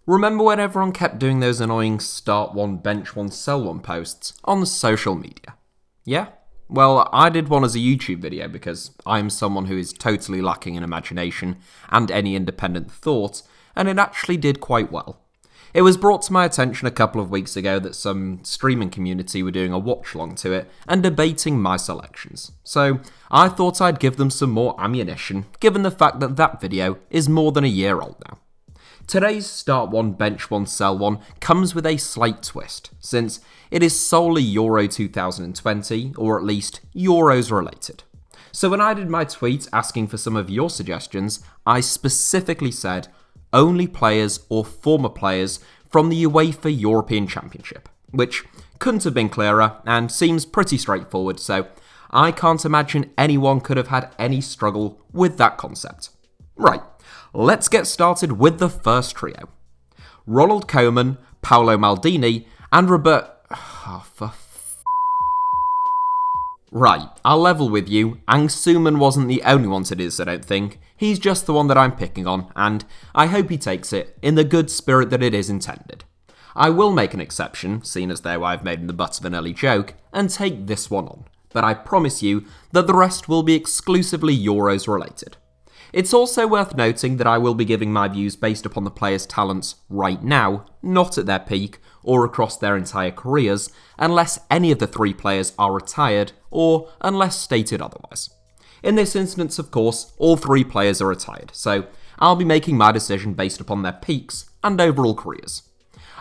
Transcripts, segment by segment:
Remember when everyone kept doing those annoying start one, bench one, sell one posts on social media? Yeah? Well, I did one as a YouTube video because I'm someone who is totally lacking in imagination and any independent thought, and it actually did quite well. It was brought to my attention a couple of weeks ago that some streaming community were doing a watch-along to it and debating my selections. So I thought I'd give them some more ammunition, given the fact that that video is more than a year old now. Today's start one, bench one, sell one comes with a slight twist, since it is solely Euro 2020, or at least Euros related. So when I did my tweet asking for some of your suggestions, I specifically said only players or former players from the UEFA European Championship, which couldn't have been clearer and seems pretty straightforward, so I can't imagine anyone could have had any struggle with that concept. Right, let's get started with the first trio. Ronald Koeman, Paolo Maldini, and Right, I'll level with you, Angsuman wasn't the only one to do this, I don't think. He's just the one that I'm picking on, and I hope he takes it in the good spirit that it is intended. I will make an exception, seeing as though I've made him the butt of an early joke, and take this one on, but I promise you that the rest will be exclusively Euros related. It's also worth noting that I will be giving my views based upon the players' talents right now, not at their peak or across their entire careers, unless any of the three players are retired or unless stated otherwise. In this instance, of course, all three players are retired, so I'll be making my decision based upon their peaks and overall careers.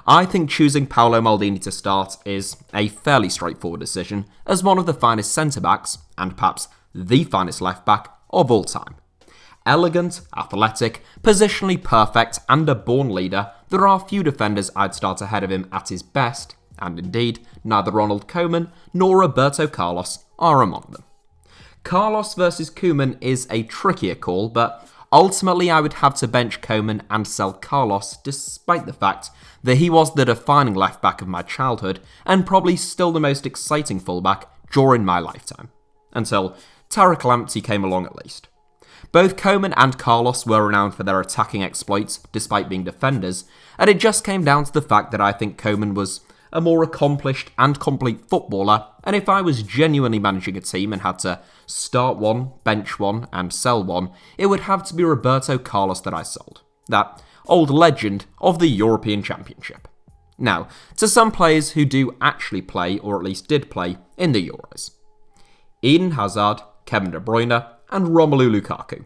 I think choosing Paolo Maldini to start is a fairly straightforward decision as one of the finest centre-backs, and perhaps the finest left-back of all time. Elegant, athletic, positionally perfect, and a born leader, there are few defenders I'd start ahead of him at his best, and indeed, neither Ronald Koeman nor Roberto Carlos are among them. Carlos versus Koeman is a trickier call, but ultimately I would have to bench Koeman and sell Carlos despite the fact that he was the defining left-back of my childhood and probably still the most exciting fullback during my lifetime. Until Tariq Lamptey came along at least. Both Koeman and Carlos were renowned for their attacking exploits, despite being defenders, and it just came down to the fact that I think Koeman was a more accomplished and complete footballer, and if I was genuinely managing a team and had to start one, bench one, and sell one, it would have to be Roberto Carlos that I sold. That old legend of the European Championship. Now, to some players who do actually play, or at least did play, in the Euros. Eden Hazard, Kevin De Bruyne, and Romelu Lukaku.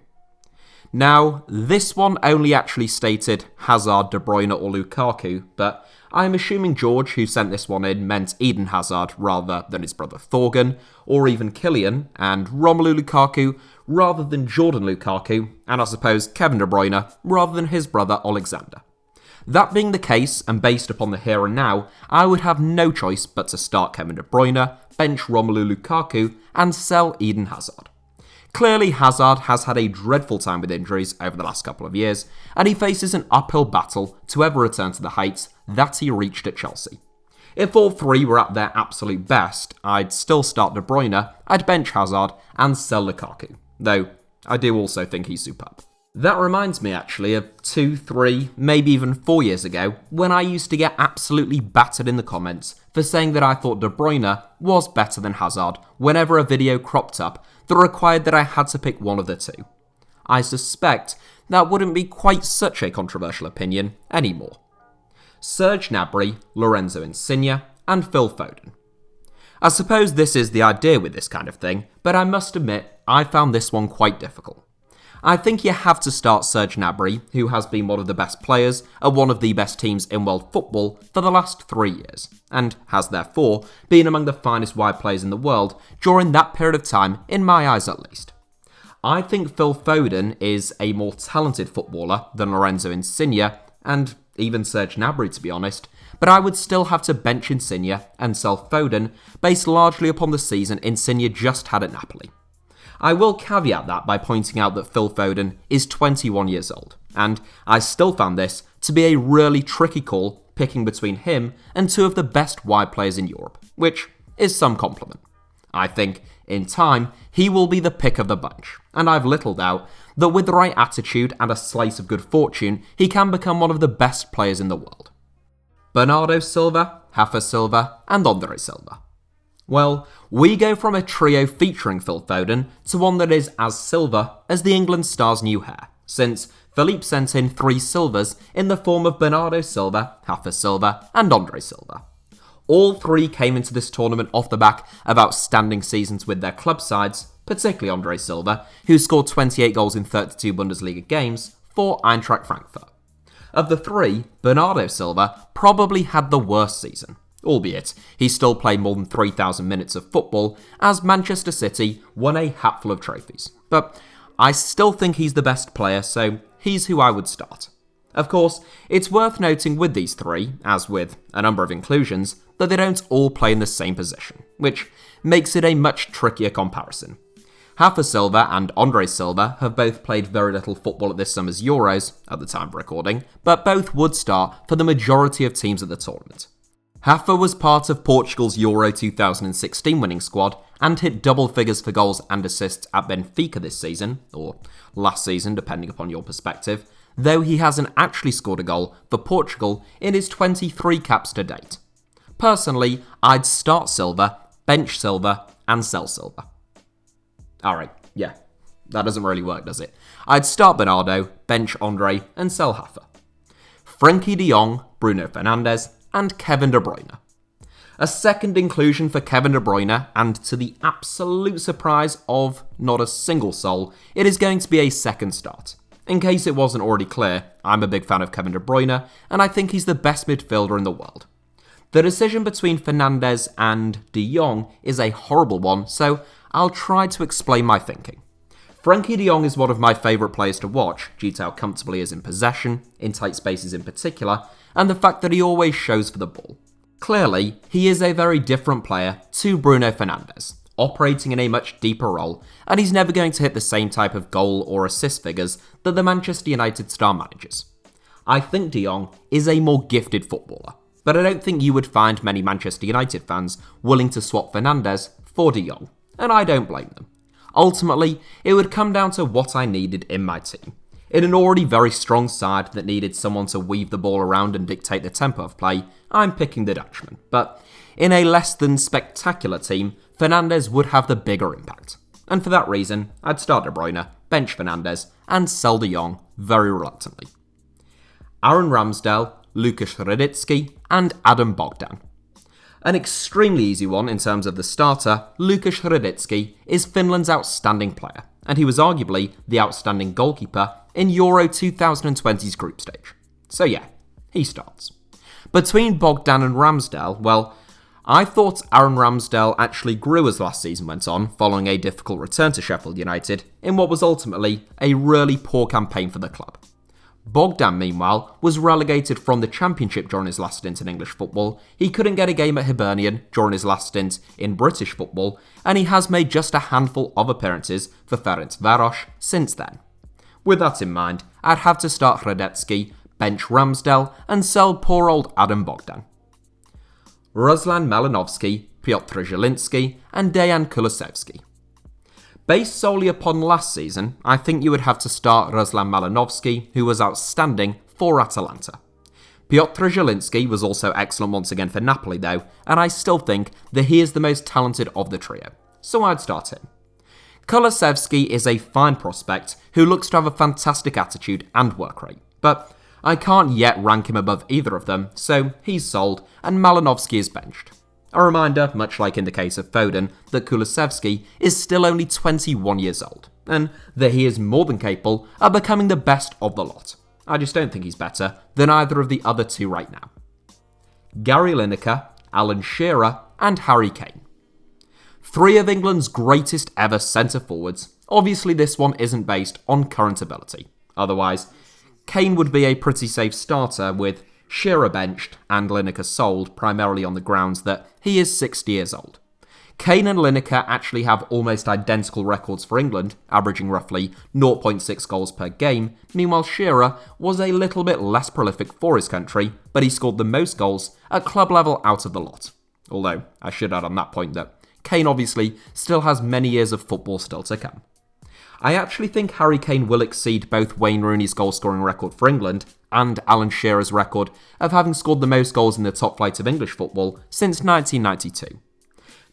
Now, this one only actually stated Hazard, De Bruyne or Lukaku, but I'm assuming George, who sent this one in, meant Eden Hazard rather than his brother Thorgan, or even Kylian, and Romelu Lukaku rather than Jordan Lukaku, and I suppose Kevin De Bruyne rather than his brother Alexander. That being the case, and based upon the here and now, I would have no choice but to start Kevin De Bruyne, bench Romelu Lukaku, and sell Eden Hazard. Clearly, Hazard has had a dreadful time with injuries over the last couple of years, and he faces an uphill battle to ever return to the heights that he reached at Chelsea. If all three were at their absolute best, I'd still start De Bruyne, I'd bench Hazard, and sell Lukaku, though I do also think he's superb. That reminds me actually of 2, 3, maybe even 4 years ago, when I used to get absolutely battered in the comments for saying that I thought De Bruyne was better than Hazard whenever a video cropped up that required that I had to pick one of the two. I suspect that wouldn't be quite such a controversial opinion anymore. Serge Gnabry, Lorenzo Insigne, and Phil Foden. I suppose this is the idea with this kind of thing, but I must admit I found this one quite difficult. I think you have to start Serge Gnabry, who has been one of the best players at one of the best teams in world football for the last 3 years, and has therefore been among the finest wide players in the world during that period of time, in my eyes at least. I think Phil Foden is a more talented footballer than Lorenzo Insigne, and even Serge Gnabry to be honest, but I would still have to bench Insigne and sell Foden based largely upon the season Insigne just had at Napoli. I will caveat that by pointing out that Phil Foden is 21 years old, and I still found this to be a really tricky call picking between him and two of the best wide players in Europe, which is some compliment. I think, in time, he will be the pick of the bunch, and I've little doubt that with the right attitude and a slice of good fortune, he can become one of the best players in the world. Bernardo Silva, Rafa Silva, and André Silva. Well, we go from a trio featuring Phil Foden to one that is as silver as the England star's new hair, since Philippe sent in 3 silvers in the form of Bernardo Silva, Rafa Silva, and André Silva. All 3 came into this tournament off the back of outstanding seasons with their club sides, particularly André Silva, who scored 28 goals in 32 Bundesliga games for Eintracht Frankfurt. Of the 3, Bernardo Silva probably had the worst season, albeit he still played more than 3,000 minutes of football as Manchester City won a hatful of trophies. But I still think he's the best player, so he's who I would start. Of course, it's worth noting with these 3, as with a number of inclusions, that they don't all play in the same position, which makes it a much trickier comparison. Rafa Silva and André Silva have both played very little football at this summer's Euros, at the time of recording, but both would start for the majority of teams at the tournament. Rafa was part of Portugal's Euro 2016 winning squad and hit double figures for goals and assists at Benfica this season, or last season depending upon your perspective, though he hasn't actually scored a goal for Portugal in his 23 caps to date. Personally, I'd start Silva, bench Silva, and sell Silva. Alright, yeah, that doesn't really work, does it? I'd start Bernardo, bench Andre, and sell Rafa. Frenkie de Jong, Bruno Fernandes, and Kevin De Bruyne. A second inclusion for Kevin De Bruyne, and to the absolute surprise of not a single soul, it is going to be a second start. In case it wasn't already clear, I'm a big fan of Kevin De Bruyne, and I think he's the best midfielder in the world. The decision between Fernandes and De Jong is a horrible one, so I'll try to explain my thinking. Frenkie de Jong is one of my favourite players to watch, due to how comfortable he is in possession, in tight spaces in particular, and the fact that he always shows for the ball. Clearly, he is a very different player to Bruno Fernandes, operating in a much deeper role, and he's never going to hit the same type of goal or assist figures that the Manchester United star manages. I think De Jong is a more gifted footballer, but I don't think you would find many Manchester United fans willing to swap Fernandes for De Jong, and I don't blame them. Ultimately, it would come down to what I needed in my team. In an already very strong side that needed someone to weave the ball around and dictate the tempo of play, I'm picking the Dutchman. But in a less than spectacular team, Fernandes would have the bigger impact. And for that reason, I'd start De Bruyne, bench Fernandes, and sell De Jong very reluctantly. Aaron Ramsdale, Lukas Hradecky, and Adam Bogdan. An extremely easy one in terms of the starter, Lukas Hradecky is Finland's outstanding player, and he was arguably the outstanding goalkeeper in Euro 2020's group stage. So yeah, he starts. Between Bogdan and Ramsdale, well, I thought Aaron Ramsdale actually grew as last season went on, following a difficult return to Sheffield United, in what was ultimately a really poor campaign for the club. Bogdan, meanwhile, was relegated from the Championship during his last stint in English football, he couldn't get a game at Hibernian during his last stint in British football, and he has made just a handful of appearances for Ferencváros since then. With that in mind, I'd have to start Hradecky, bench Ramsdale, and sell poor old Adam Bogdan. Ruslan Malinovsky, Piotr Zielinski, and Dejan Kulusevski. Based solely upon last season, I think you would have to start Ruslan Malinovsky, who was outstanding for Atalanta. Piotr Zielinski was also excellent once again for Napoli though, and I still think that he is the most talented of the trio, so I'd start him. Kulusevski is a fine prospect who looks to have a fantastic attitude and work rate, but I can't yet rank him above either of them, so he's sold and Malinovsky is benched. A reminder, much like in the case of Foden, that Kulusevski is still only 21 years old, and that he is more than capable of becoming the best of the lot. I just don't think he's better than either of the other two right now. Gary Lineker, Alan Shearer, and Harry Kane. 3 of England's greatest ever centre-forwards. Obviously this one isn't based on current ability. Otherwise, Kane would be a pretty safe starter with Shearer benched and Lineker sold primarily on the grounds that he is 60 years old. Kane and Lineker actually have almost identical records for England, averaging roughly 0.6 goals per game. Meanwhile, Shearer was a little bit less prolific for his country, but he scored the most goals at club level out of the lot. Although, I should add on that point that Kane obviously still has many years of football still to come. I actually think Harry Kane will exceed both Wayne Rooney's goal-scoring record for England and Alan Shearer's record of having scored the most goals in the top flight of English football since 1992.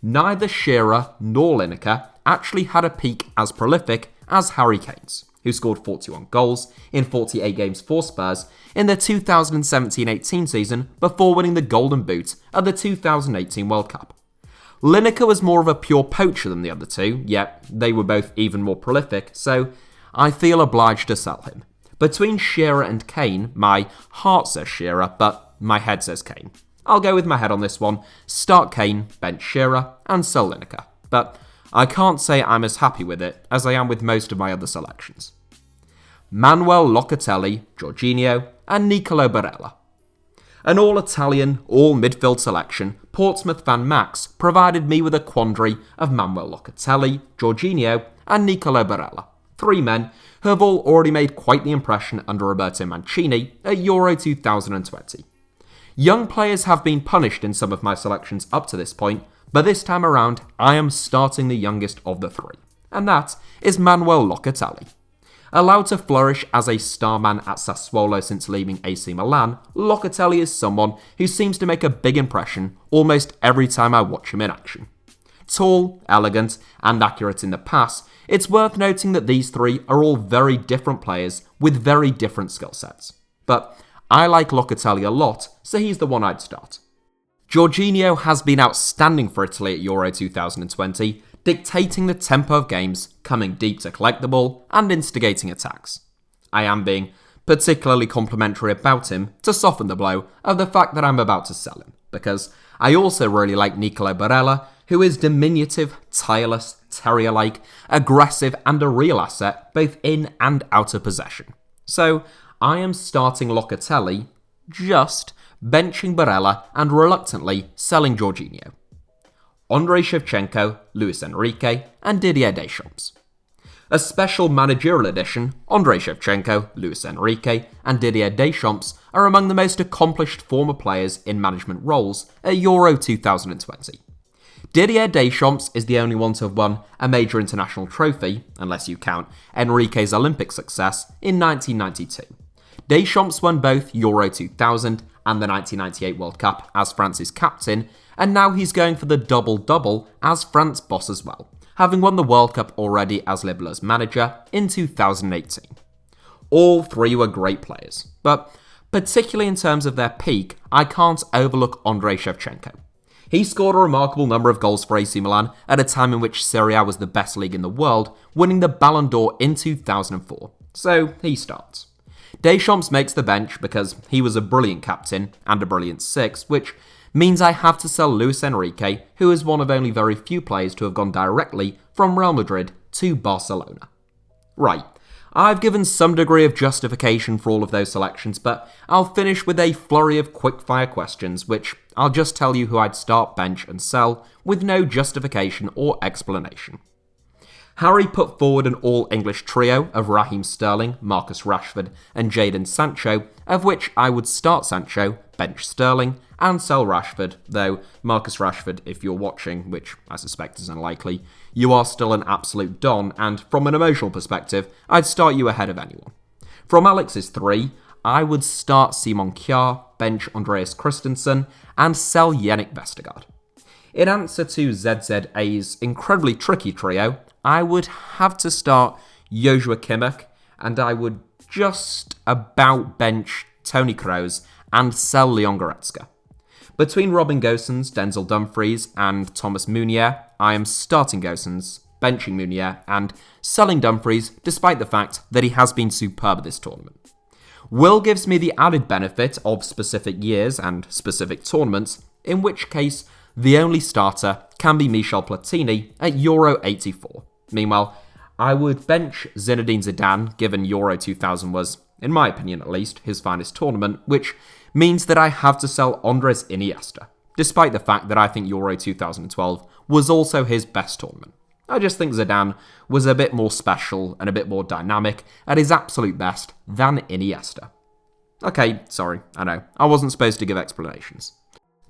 Neither Shearer nor Lineker actually had a peak as prolific as Harry Kane's, who scored 41 goals in 48 games for Spurs in the 2017-18 season before winning the Golden Boot at the 2018 World Cup. Lineker was more of a pure poacher than the other two, yet they were both even more prolific, so I feel obliged to sell him. Between Shearer and Kane, my heart says Shearer, but my head says Kane. I'll go with my head on this one, start Kane, bench Shearer, and sell Lineker. But I can't say I'm as happy with it as I am with most of my other selections. Manuel Locatelli, Jorginho, and Nicolo Barella. An all-Italian, all-midfield selection, Portsmouth fan Max provided me with a quandary of Manuel Locatelli, Jorginho, and Nicolo Barella, three men who have all already made quite the impression under Roberto Mancini at Euro 2020. Young players have been punished in some of my selections up to this point, but this time around I am starting the youngest of the three, and that is Manuel Locatelli. Allowed to flourish as a starman at Sassuolo since leaving AC Milan, Locatelli is someone who seems to make a big impression almost every time I watch him in action. Tall, elegant, and accurate in the pass, it's worth noting that these three are all very different players with very different skill sets. But I like Locatelli a lot, so he's the one I'd start. Jorginho has been outstanding for Italy at Euro 2020, dictating the tempo of games, coming deep to collect the ball, and instigating attacks. I am being particularly complimentary about him to soften the blow of the fact that I'm about to sell him, because I also really like Nicolo Barella, who is diminutive, tireless, terrier-like, aggressive, and a real asset both in and out of possession. So I am starting Locatelli, just benching Barella, and reluctantly selling Jorginho. Andrei Shevchenko, Luis Enrique, and Didier Deschamps. A special managerial edition, Andrei Shevchenko, Luis Enrique, and Didier Deschamps are among the most accomplished former players in management roles at Euro 2020. Didier Deschamps is the only one to have won a major international trophy, unless you count Enrique's Olympic success, in 1992. Deschamps won both Euro 2000 and the 1998 World Cup as France's captain, and now he's going for the double-double as France boss as well, having won the World Cup already as Le Bleu's manager in 2018. All three were great players, but particularly in terms of their peak, I can't overlook Andrei Shevchenko. He scored a remarkable number of goals for AC Milan at a time in which Serie A was the best league in the world, winning the Ballon d'Or in 2004, so he starts. Deschamps makes the bench because he was a brilliant captain and a brilliant six, which means I have to sell Luis Enrique, who is one of only very few players to have gone directly from Real Madrid to Barcelona. Right, I've given some degree of justification for all of those selections, but I'll finish with a flurry of quick-fire questions, which I'll just tell you who I'd start, bench, and sell, with no justification or explanation. Harry put forward an all-English trio of Raheem Sterling, Marcus Rashford, and Jadon Sancho, of which I would start Sancho, bench Sterling, and sell Rashford, though Marcus Rashford, if you're watching, which I suspect is unlikely, you are still an absolute don, and from an emotional perspective, I'd start you ahead of anyone. From Alex's three, I would start Simon Kjaer, bench Andreas Christensen, and sell Yannick Vestergaard. In answer to ZZA's incredibly tricky trio, I would have to start Joshua Kimmich, and I would just about bench Toni Kroos and sell Leon Goretzka. Between Robin Gosens, Denzel Dumfries, and Thomas Meunier, I am starting Gosens, benching Meunier, and selling Dumfries, despite the fact that he has been superb at this tournament. Will gives me the added benefit of specific years and specific tournaments, in which case the only starter can be Michel Platini at Euro 84. Meanwhile, I would bench Zinedine Zidane, given Euro 2000 was, in my opinion at least, his finest tournament, which means that I have to sell Andres Iniesta, despite the fact that I think Euro 2012 was also his best tournament. I just think Zidane was a bit more special and a bit more dynamic at his absolute best than Iniesta. Okay, sorry, I know, I wasn't supposed to give explanations.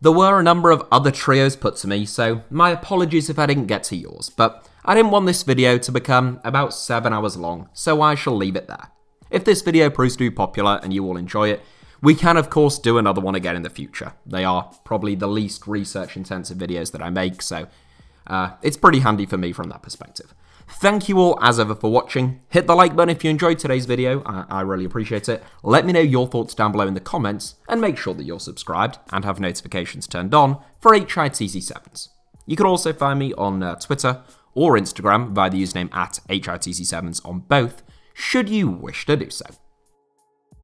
There were a number of other trios put to me, so my apologies if I didn't get to yours, but I didn't want this video to become about 7 hours long, so I shall leave it there. If this video proves to be popular and you all enjoy it, we can of course do another one again in the future. They are probably the least research intensive videos that I make, so it's pretty handy for me from that perspective. Thank you all as ever for watching. Hit the like button if you enjoyed today's video, I really appreciate it. Let me know your thoughts down below in the comments, and make sure that you're subscribed and have notifications turned on for HITC Sevens. You can also find me on Twitter or Instagram via the username @HITC Sevens on both, should you wish to do so.